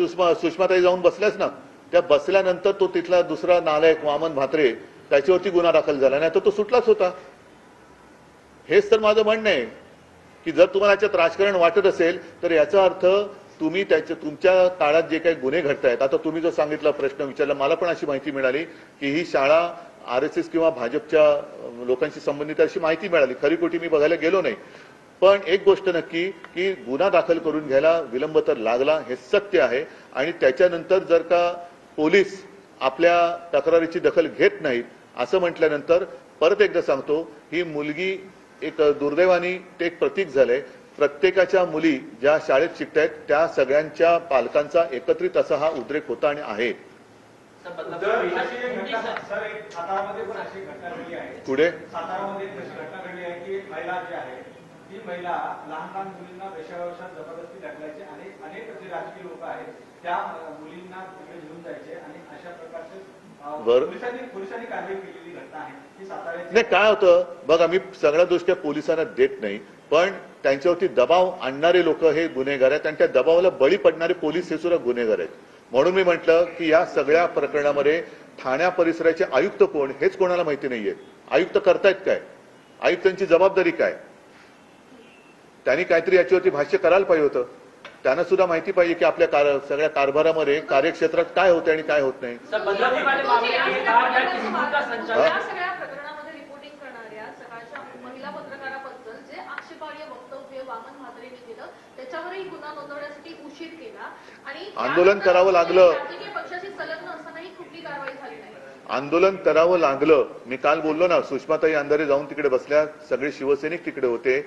सुषमाताई जाऊन बसल्याच ना, त्या बसल्यानंतर तो तिथला दुसरा नालायक वामन म्हात्रे त्याच्यावरती गुन्हा दाखल झाला, नाही तर तो सुटलाच होता. हेच तर माझं म्हणणं आहे की जर तुम्हाला याच्यात राजकारण वाटत असेल तर याचा अर्थ तुम्ही तुमच्या काळात जे काही गुन्हे घडतायत, आता तुम्ही जो सांगितला प्रश्न विचारला, मला पण अशी माहिती मिळाली की ही शाळा RSS किंवा भाजपच्या लोकांशी संबंधित अशी माहिती मिळाली. खरी खोटी मी बघायला गेलो नाही, पण एक गोष्ट नक्की की गुन्हा दाखल करून घ्यायला विलंब तर लागला, हे सत्य आहे. आणि त्याच्यानंतर जर का पोलीस आपल्या तक्रारीची दखल घेत नाहीत असं म्हटल्यानंतर परत एकदा सांगतो, ही मुलगी एक दुर्दैवानी ते एक प्रतीक झालंय. प्रत्येकाच्या मुली ज्या शाळेत शिकतायत त्या सगळ्यांच्या पालकांचा एकत्रित असा हा उद्रेक होता आणि आहे. पुढे सातारामध्ये घटना घडली आहे की महिला जी आहे ती महिला लहान लहान मुलींना वेश्याव्यवसायात जबरदस्ती ढकलायचे आणि अनेक जे राजकीय लोक आहेत त्या मुलींना तिकडे घेऊन जायचे आणि अशा प्रकारचे पोलिसांनी कारवाई केलेली घटना आहे की सातारा. नाही, काय होतं बघा, मी सगळ्या दृष्ट्या पोलिसांना देत नाही, पण त्यांच्यावरती दबाव आणणारे लोक हे गुन्हेगार आहेत आणि त्या दबावाला बळी पडणारे पोलीस हे सुद्धा गुन्हेगार आहेत. म्हणून मी म्हटलं की या सगळ्या प्रकरणामध्ये ठाण्या परिसराचे आयुक्त कोण हेच कोणाला माहिती नाहीये. आयुक्त करतायत काय, आयुक्तांची जबाबदारी काय, त्यांनी काहीतरी याच्यावरती भाष्य करायला पाहिजे होतं. त्यांना सुद्धा माहिती पाहिजे की आपल्या सगळ्या कारभारामध्ये कार्यक्षेत्रात काय होते आणि काय होत नाही. आंदोलन करावं लागलं, आंदोलन करावं लागलं. मी काल बोललो ना, सुषमाताई अंधारे जाऊन तिकडे बसल्या, सगळे शिवसैनिक तिकडे होते.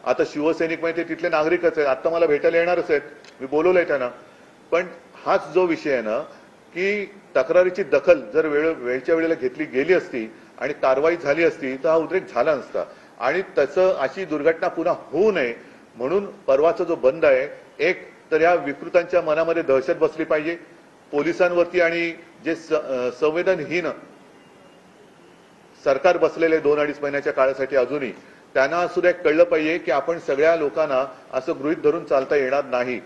आता शिवसैनिक माहिती तिथले नागरिकच आहेत, आता मला भेटायला येणारच आहेत, मी बोलवलंय त्यांना. पण हाच जो विषय आहे ना की तक्रारीची दखल जर वेळच्या वेळेला घेतली गेली असती आणि कारवाई झाली असती तर हा उद्रेक झाला नसता. आणि तसं अशी दुर्घटना पुन्हा होऊ नये म्हणून परवाचा जो बंद आहे, एक तर या विकृतांच्या मनामध्ये दहशत बसली पाहिजे पोलिसांवरती, आणि जे संवेदनहीन सरकार बसलेले 2-2.5 महिन्याच्या काळासाठी अजूनही त्यांना सुद्धा कळलं पाहिजे की आपण सगळ्या लोकांना असं गृहीत धरून चालता येणार नाही.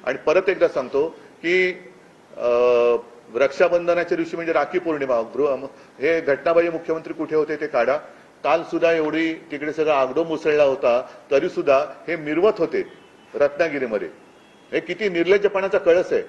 आणि परत एकदा सांगतो की रक्षाबंधनाच्या दिवशी म्हणजे राखी पौर्णिमा, हे घटनाबाह्य मुख्यमंत्री कुठे होते ते काढा. काल सुद्धा एवढी तिकडे सगळा आगडो मुसळला होता तरी सुद्धा हे मिरवत होते रत्नागिरीमध्ये. हे किती निर्लज्जपणाचा कळस आहे.